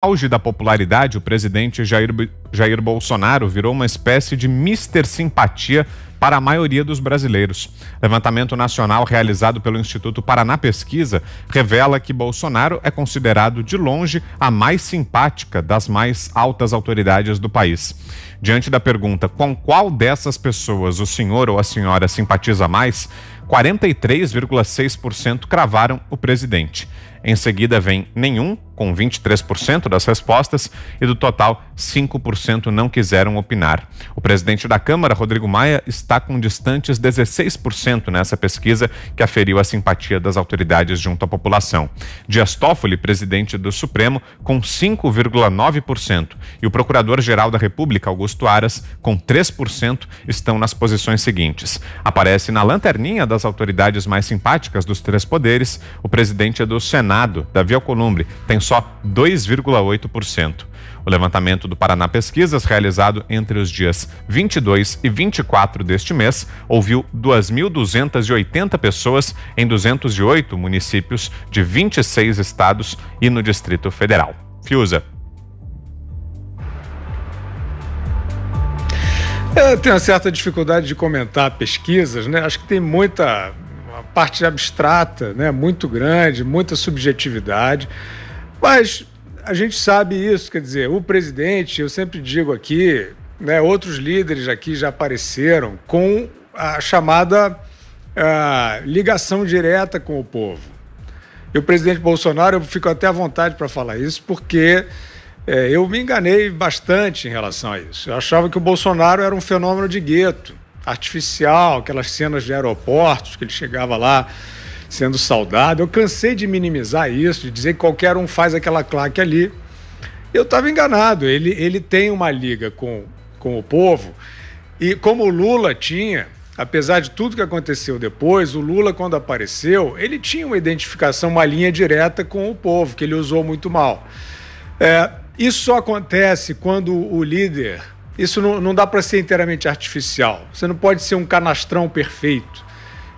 auge da popularidade, o presidente Jair Bolsonaro virou uma espécie de Mister Simpatia para a maioria dos brasileiros. Levantamento nacional realizado pelo Instituto Paraná Pesquisa revela que Bolsonaro é considerado de longe a mais simpática das mais altas autoridades do país. Diante da pergunta com qual dessas pessoas o senhor ou a senhora simpatiza mais, 43,6% cravaram o presidente. Em seguida vem nenhum, com 23% das respostas, e do total, 5% não quiseram opinar. O presidente da Câmara, Rodrigo Maia, está com distantes 16% nessa pesquisa que aferiu a simpatia das autoridades junto à população. Dias Toffoli, presidente do Supremo, com 5,9%, e o procurador-geral da República, Augusto Aras, com 3%, estão nas posições seguintes. Aparece na lanterninha das autoridades mais simpáticas dos três poderes o presidente do Senado, Davi Alcolumbre, tem só 2,8%. O levantamento do Paraná Pesquisas, realizado entre os dias 22 e 24 deste mês, ouviu 2.280 pessoas em 208 municípios de 26 estados e no Distrito Federal. Fiuza. Eu tenho uma certa dificuldade de comentar pesquisas, né? Acho que tem muita parte abstrata, né? Muito grande, muita subjetividade, mas a gente sabe isso, quer dizer, o presidente, eu sempre digo aqui, né? Outros líderes aqui já apareceram com a chamada ligação direta com o povo. E o presidente Bolsonaro, eu fico até à vontade para falar isso, porque eu me enganei bastante em relação a isso. Eu achava que o Bolsonaro era um fenômeno de gueto, artificial, aquelas cenas de aeroportos, que ele chegava lá sendo saudado. Eu cansei de minimizar isso, de dizer que qualquer um faz aquela claque ali. Eu estava enganado. Ele tem uma liga com o povo, e como o Lula tinha, apesar de tudo que aconteceu depois, o Lula, quando apareceu, ele tinha uma identificação, uma linha direta com o povo, que ele usou muito mal. Isso só acontece quando o líder... Isso não dá para ser inteiramente artificial. Você não pode ser um canastrão perfeito.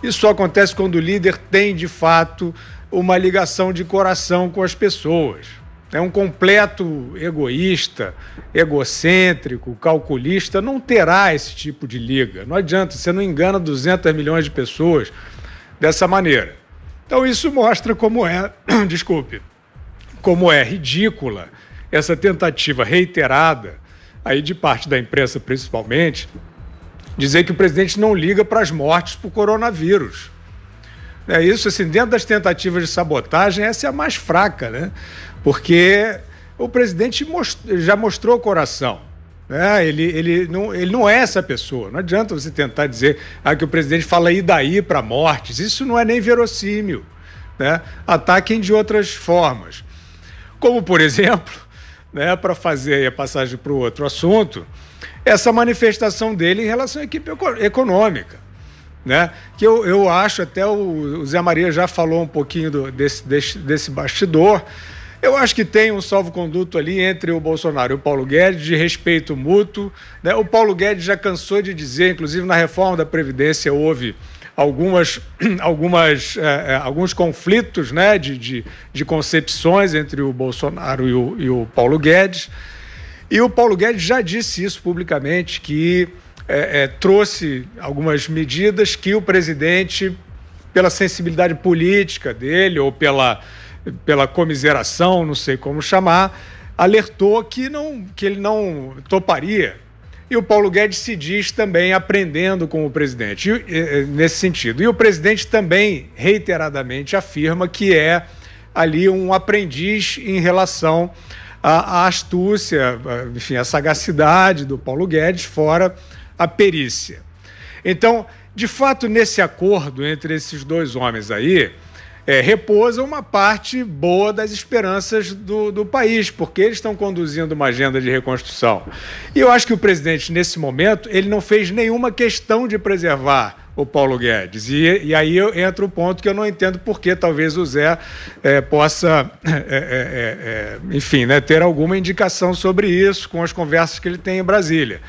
Isso só acontece quando o líder tem, de fato, uma ligação de coração com as pessoas. É um completo egoísta, egocêntrico, calculista, não terá esse tipo de liga. Não adianta, você não engana 200 milhões de pessoas dessa maneira. Então isso mostra como como é ridícula essa tentativa reiterada aí de parte da imprensa principalmente, dizer que o presidente não liga para as mortes por coronavírus. Isso, assim, dentro das tentativas de sabotagem, essa é a mais fraca, né? Porque o presidente já mostrou o coração, né? Ele não é essa pessoa. Não adianta você tentar dizer que o presidente fala e daí para mortes. Isso não é nem verossímil, né? Ataquem de outras formas. Como, por exemplo, né, para fazer a passagem para o outro assunto, essa manifestação dele em relação à equipe econômica, né? Que eu acho, até o Zé Maria já falou um pouquinho desse bastidor. Eu acho que tem um salvo-conduto ali entre o Bolsonaro e o Paulo Guedes, de respeito mútuo, né? O Paulo Guedes já cansou de dizer, inclusive na reforma da Previdência houve alguns conflitos, né, de concepções entre o Bolsonaro e o Paulo Guedes. E o Paulo Guedes já disse isso publicamente, que trouxe algumas medidas que o presidente, pela sensibilidade política dele ou pela comiseração, não sei como chamar, alertou que ele não toparia. E o Paulo Guedes se diz também aprendendo com o presidente, nesse sentido. E o presidente também, reiteradamente, afirma que é ali um aprendiz em relação à astúcia, enfim, à sagacidade do Paulo Guedes, fora a perícia. Então, de fato, nesse acordo entre esses dois homens aí, repousa uma parte boa das esperanças do país, porque eles estão conduzindo uma agenda de reconstrução. E eu acho que o presidente, nesse momento, ele não fez nenhuma questão de preservar o Paulo Guedes. E aí entra o ponto que eu não entendo porque talvez o Zé possa, enfim, né, ter alguma indicação sobre isso com as conversas que ele tem em Brasília.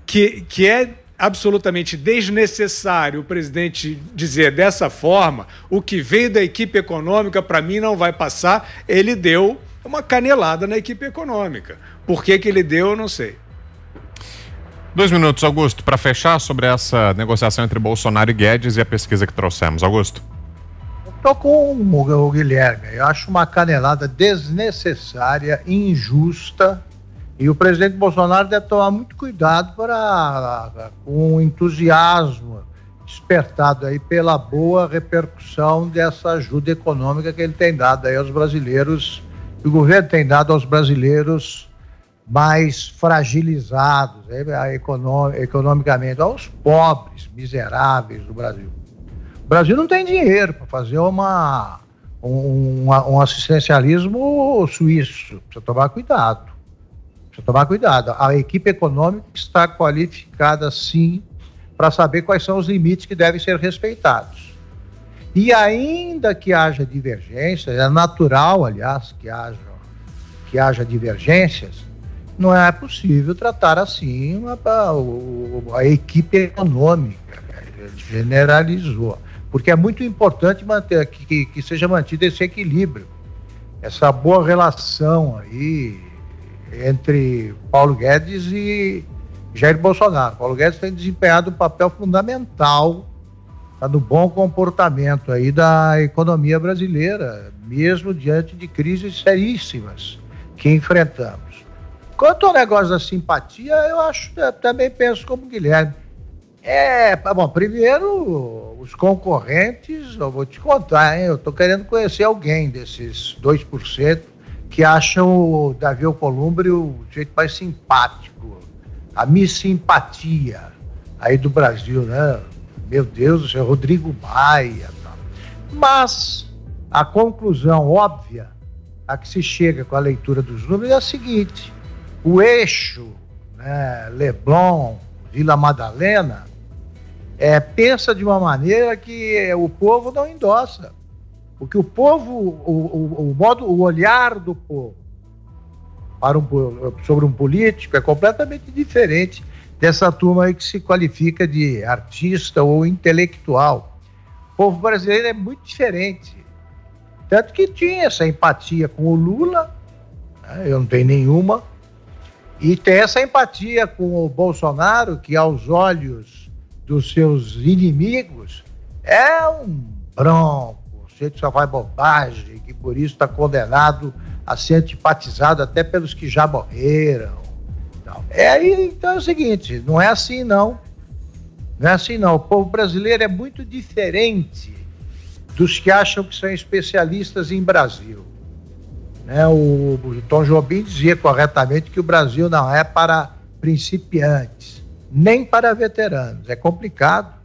Que é absolutamente desnecessário o presidente dizer dessa forma: o que veio da equipe econômica para mim não vai passar. Ele deu uma canelada na equipe econômica. Por que ele deu, eu não sei. 2 minutos, Augusto, para fechar sobre essa negociação entre Bolsonaro e Guedes e a pesquisa que trouxemos. Augusto. Eu tô com o Guilherme. Eu acho uma canelada desnecessária, injusta, e o presidente Bolsonaro deve tomar muito cuidado com o entusiasmo despertado aí pela boa repercussão dessa ajuda econômica que ele tem dado aí aos brasileiros, que o governo tem dado aos brasileiros mais fragilizados economicamente, aos pobres, miseráveis do Brasil. O Brasil não tem dinheiro para fazer um assistencialismo suíço. Precisa tomar cuidado. A equipe econômica está qualificada, sim, para saber quais são os limites que devem ser respeitados. E ainda que haja divergências, é natural, aliás, que haja divergências, não é possível tratar assim a equipe econômica. Ele generalizou. Porque é muito importante manter que seja mantido esse equilíbrio, essa boa relação aí entre Paulo Guedes e Jair Bolsonaro. Paulo Guedes tem desempenhado um papel fundamental no bom comportamento aí da economia brasileira, mesmo diante de crises seríssimas que enfrentamos. Quanto ao negócio da simpatia, eu também penso como Guilherme. Bom, primeiro, os concorrentes, eu vou te contar, hein? Eu estou querendo conhecer alguém desses 2% que acham o Davi Alcolumbre o jeito mais simpático, a Miss Simpatia aí do Brasil, né? Meu Deus do céu, Rodrigo Maia. Tá. Mas a conclusão óbvia a que se chega com a leitura dos números é a seguinte: o eixo, né, Leblon, Vila Madalena, pensa de uma maneira que o povo não endossa. Porque o povo, o olhar do povo sobre um político é completamente diferente dessa turma aí que se qualifica de artista ou intelectual. O povo brasileiro é muito diferente. Tanto que tinha essa empatia com o Lula, né, eu não tenho nenhuma, e tem essa empatia com o Bolsonaro, que aos olhos dos seus inimigos é um bronco, que só faz bobagem, que por isso está condenado a ser antipatizado até pelos que já morreram. Então é o seguinte, não é assim não. Não é assim não. O povo brasileiro é muito diferente dos que acham que são especialistas em Brasil. Né? O Tom Jobim dizia corretamente que o Brasil não é para principiantes, nem para veteranos. É complicado.